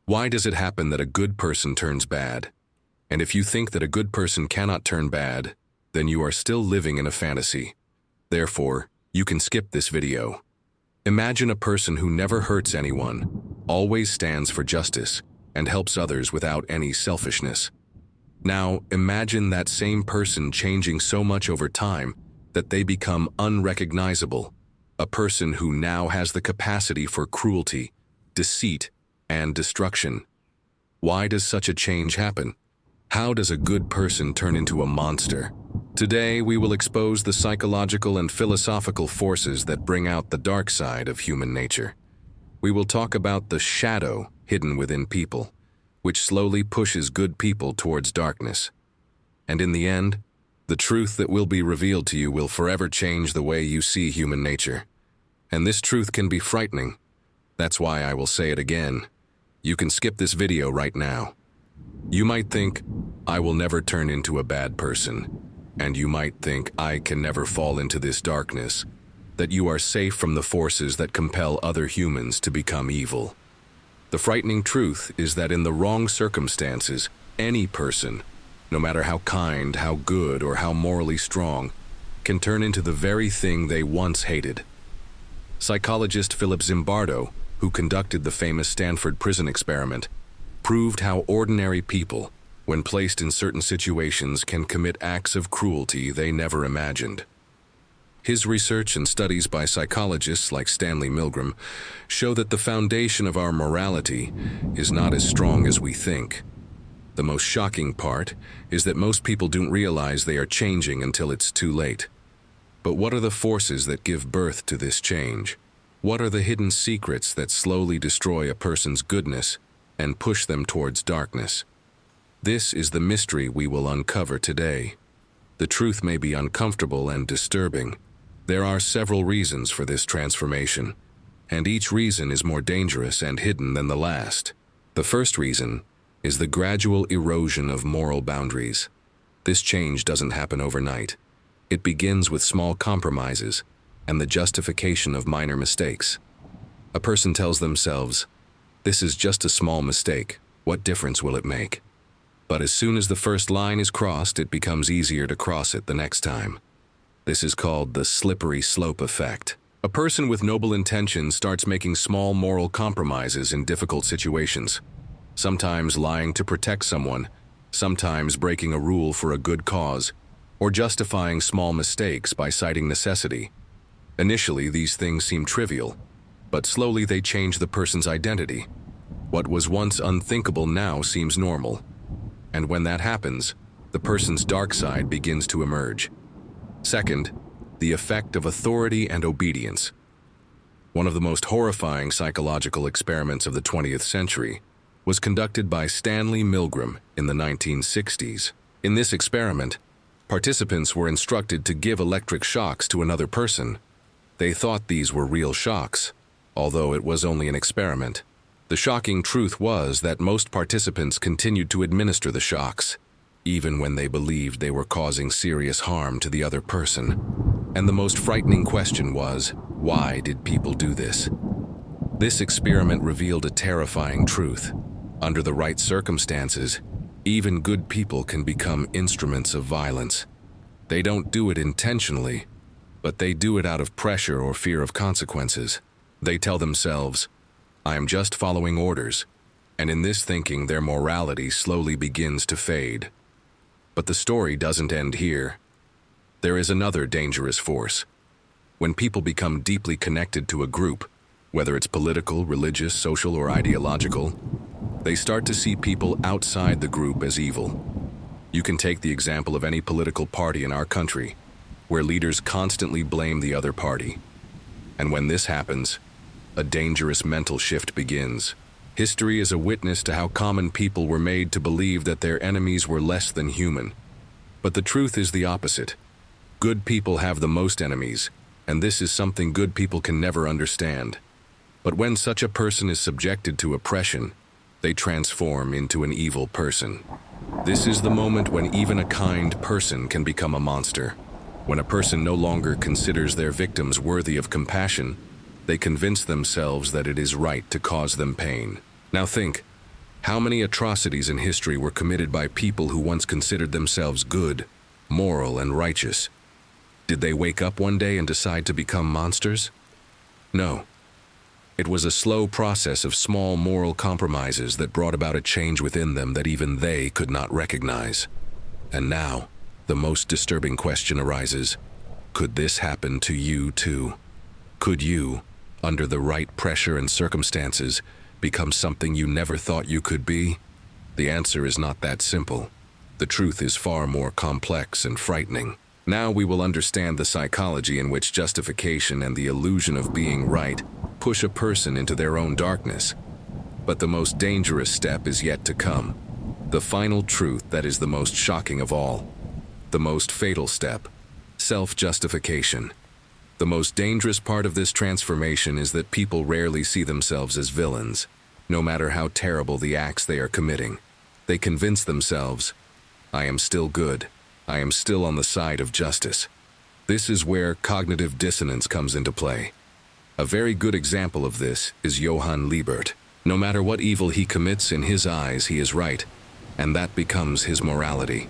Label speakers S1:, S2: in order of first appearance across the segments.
S1: Why does it happen that a good person turns bad? And if you think that a good person cannot turn bad, then you are still living in a fantasy. Therefore, you can skip this video. Imagine a person who never hurts anyone, always stands for justice, and helps others without any selfishness. Now, imagine that same person changing so much over time that they become unrecognizable, a person who now has the capacity for cruelty, deceit, and destruction. Why does such a change happen? How does a good person turn into a monster? Today, we will expose the psychological and philosophical forces that bring out the dark side of human nature. We will talk about the shadow hidden within people, which slowly pushes good people towards darkness. And in the end, the truth that will be revealed to you will forever change the way you see human nature. And this truth can be frightening. That's why I will say it again. You can skip this video right now. You might think, I will never turn into a bad person. And you might think, I can never fall into this darkness, that you are safe from the forces that compel other humans to become evil. The frightening truth is that in the wrong circumstances, any person, no matter how kind, how good, or how morally strong, can turn into the very thing they once hated. Psychologist Philip Zimbardo, who conducted the famous Stanford prison experiment, proved how ordinary people, when placed in certain situations, can commit acts of cruelty they never imagined. His research and studies by psychologists like Stanley Milgram show that the foundation of our morality is not as strong as we think. The most shocking part is that most people don't realize they are changing until it's too late. But what are the forces that give birth to this change? What are the hidden secrets that slowly destroy a person's goodness and push them towards darkness? This is the mystery we will uncover today. The truth may be uncomfortable and disturbing. There are several reasons for this transformation, and each reason is more dangerous and hidden than the last. The first reason is the gradual erosion of moral boundaries. This change doesn't happen overnight. It begins with small compromises and the justification of minor mistakes. A person tells themselves, "This is just a small mistake. What difference will it make?" But as soon as the first line is crossed, it becomes easier to cross it the next time. This is called the slippery slope effect. A person with noble intentions starts making small moral compromises in difficult situations, sometimes lying to protect someone, sometimes breaking a rule for a good cause, or justifying small mistakes by citing necessity. Initially, these things seem trivial, but slowly they change the person's identity. What was once unthinkable now seems normal. And when that happens, the person's dark side begins to emerge. Second, the effect of authority and obedience. One of the most horrifying psychological experiments of the 20th century was conducted by Stanley Milgram in the 1960s. In this experiment, participants were instructed to give electric shocks to another person. They thought these were real shocks, although it was only an experiment. The shocking truth was that most participants continued to administer the shocks, even when they believed they were causing serious harm to the other person. And the most frightening question was, why did people do this? This experiment revealed a terrifying truth. Under the right circumstances, even good people can become instruments of violence. They don't do it intentionally, but they do it out of pressure or fear of consequences. They tell themselves, "I am just following orders," and in this thinking their morality slowly begins to fade. But the story doesn't end here. There is another dangerous force. When people become deeply connected to a group, whether it's political, religious, social, or ideological, they start to see people outside the group as evil. You can take the example of any political party in our country, where leaders constantly blame the other party. And when this happens, a dangerous mental shift begins. History is a witness to how common people were made to believe that their enemies were less than human. But the truth is the opposite. Good people have the most enemies, and this is something good people can never understand. But when such a person is subjected to oppression, they transform into an evil person. This is the moment when even a kind person can become a monster. When a person no longer considers their victims worthy of compassion, they convince themselves that it is right to cause them pain. Now think, How many atrocities in history were committed by people who once considered themselves good, moral, and righteous? Did they wake up one day and decide to become monsters? No. It was a slow process of small moral compromises that brought about a change within them that even they could not recognize. And now, the most disturbing question arises: could this happen to you too? Could you, under the right pressure and circumstances, become something you never thought you could be? The answer is not that simple. The truth is far more complex and frightening. Now we will understand the psychology in which justification and the illusion of being right push a person into their own darkness. But the most dangerous step is yet to come. The final truth that is the most shocking of all. The most fatal step: self-justification. The most dangerous part of this transformation is that people rarely see themselves as villains, no matter how terrible the acts they are committing. They convince themselves, "I am still good. I am still on the side of justice." This is where cognitive dissonance comes into play. A very good example of this is Johann Liebert. No matter what evil he commits, in his eyes he is right, and that becomes his morality.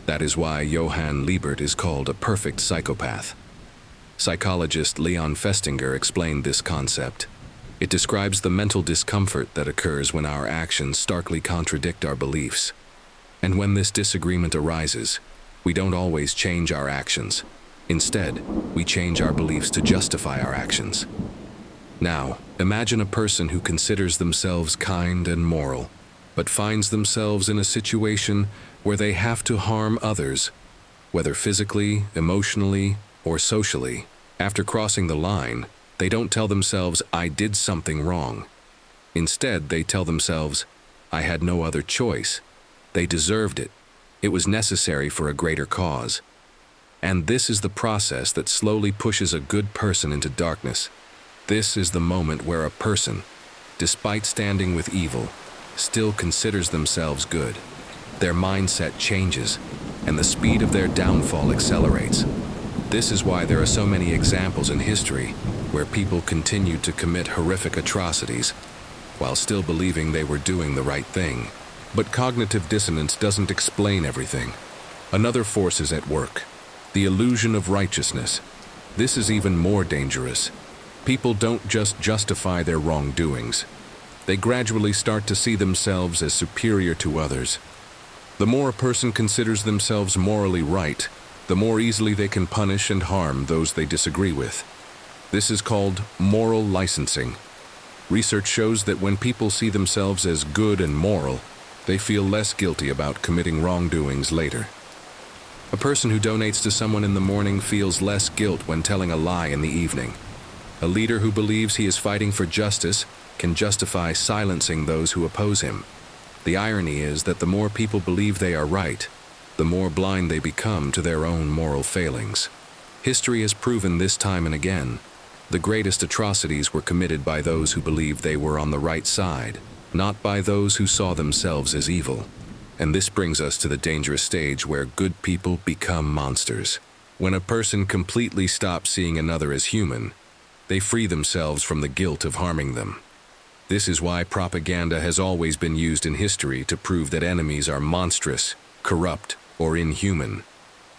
S1: That is why Johann Liebert is called a perfect psychopath. Psychologist Leon Festinger explained this concept. It describes the mental discomfort that occurs when our actions starkly contradict our beliefs. And when this disagreement arises, we don't always change our actions. Instead, we change our beliefs to justify our actions. Now, imagine a person who considers themselves kind and moral, but finds themselves in a situation where they have to harm others, whether physically, emotionally, or socially. After crossing the line, they don't tell themselves, "I did something wrong." Instead, they tell themselves, "I had no other choice. They deserved it. It was necessary for a greater cause." And this is the process that slowly pushes a good person into darkness. This is the moment where a person, despite standing with evil, still considers themselves good. Their mindset changes, and the speed of their downfall accelerates. This is why there are so many examples in history where people continued to commit horrific atrocities while still believing they were doing the right thing. But cognitive dissonance doesn't explain everything. Another force is at work: the illusion of righteousness. This is even more dangerous. People don't just justify their wrongdoings. They gradually start to see themselves as superior to others. The more a person considers themselves morally right, the more easily they can punish and harm those they disagree with. This is called moral licensing. Research shows that when people see themselves as good and moral, they feel less guilty about committing wrongdoings later. A person who donates to someone in the morning feels less guilt when telling a lie in the evening. A leader who believes he is fighting for justice can justify silencing those who oppose him. The irony is that the more people believe they are right, the more blind they become to their own moral failings. History has proven this time and again. The greatest atrocities were committed by those who believed they were on the right side, not by those who saw themselves as evil. And this brings us to the dangerous stage where good people become monsters. When a person completely stops seeing another as human, they free themselves from the guilt of harming them. This is why propaganda has always been used in history to prove that enemies are monstrous, corrupt, or inhuman.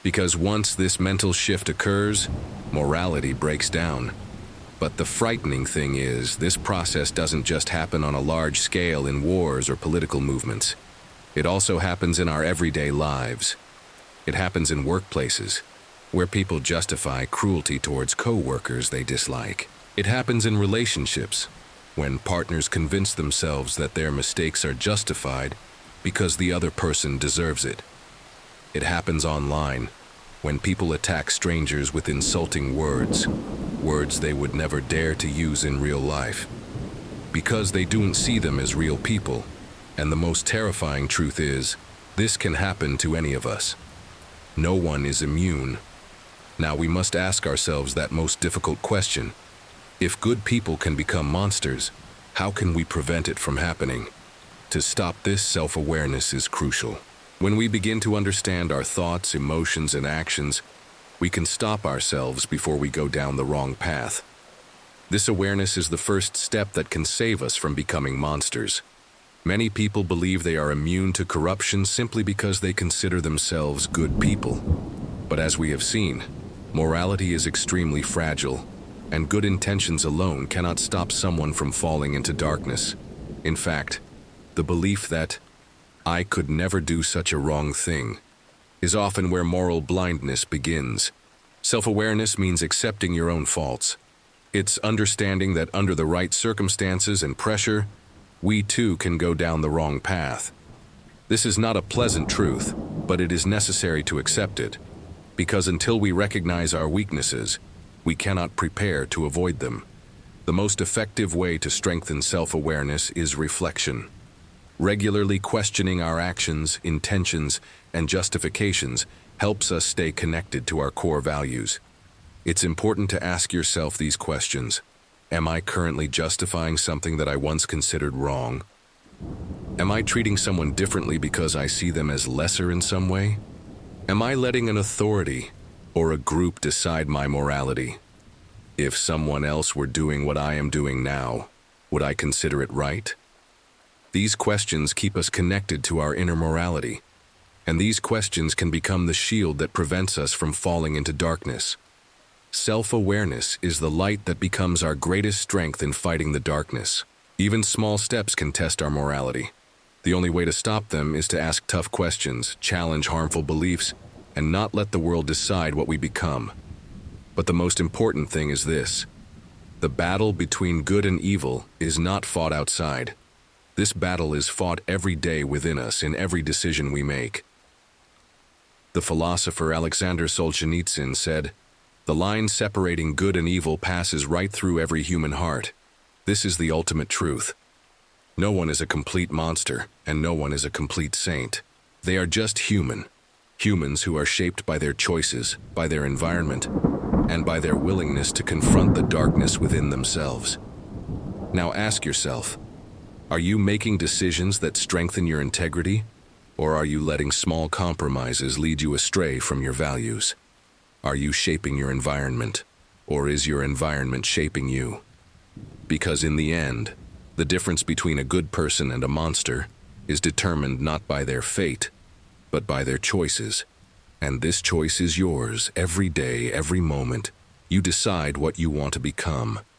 S1: Because once this mental shift occurs, morality breaks down. But the frightening thing is, this process doesn't just happen on a large scale in wars or political movements. It also happens in our everyday lives. It happens in workplaces, where people justify cruelty towards co-workers they dislike. It happens in relationships, when partners convince themselves that their mistakes are justified because the other person deserves it. It happens online, when people attack strangers with insulting words they would never dare to use in real life, because they don't see them as real people. And the most terrifying truth is, this can happen to any of us. No one is immune. Now we must ask ourselves that most difficult question. If good people can become monsters, how can we prevent it from happening? To stop this, self-awareness is crucial. When we begin to understand our thoughts, emotions, and actions, we can stop ourselves before we go down the wrong path. This awareness is the first step that can save us from becoming monsters. Many people believe they are immune to corruption simply because they consider themselves good people. But as we have seen, morality is extremely fragile, and good intentions alone cannot stop someone from falling into darkness. In fact, the belief that "I could never do such a wrong thing" is often where moral blindness begins. Self-awareness means accepting your own faults. It's understanding that under the right circumstances and pressure, we too can go down the wrong path. This is not a pleasant truth, but it is necessary to accept it, because until we recognize our weaknesses, we cannot prepare to avoid them. The most effective way to strengthen self-awareness is reflection. Regularly questioning our actions, intentions, and justifications helps us stay connected to our core values. It's important to ask yourself these questions. Am I currently justifying something that I once considered wrong? Am I treating someone differently because I see them as lesser in some way? Am I letting an authority or a group decide my morality? If someone else were doing what I am doing now, would I consider it right? These questions keep us connected to our inner morality, and these questions can become the shield that prevents us from falling into darkness. Self-awareness is the light that becomes our greatest strength in fighting the darkness. Even small steps can test our morality. The only way to stop them is to ask tough questions, challenge harmful beliefs, and not let the world decide what we become. But the most important thing is this: the battle between good and evil is not fought outside. This battle is fought every day within us in every decision we make. The philosopher Alexander Solzhenitsyn said, "The line separating good and evil passes right through every human heart." This is the ultimate truth. No one is a complete monster, and no one is a complete saint. They are just human. Humans who are shaped by their choices, by their environment, and by their willingness to confront the darkness within themselves. Now ask yourself, are you making decisions that strengthen your integrity, or are you letting small compromises lead you astray from your values? Are you shaping your environment, or is your environment shaping you? Because in the end, the difference between a good person and a monster is determined not by their fate, but by their choices. And this choice is yours every day, every moment. You decide what you want to become.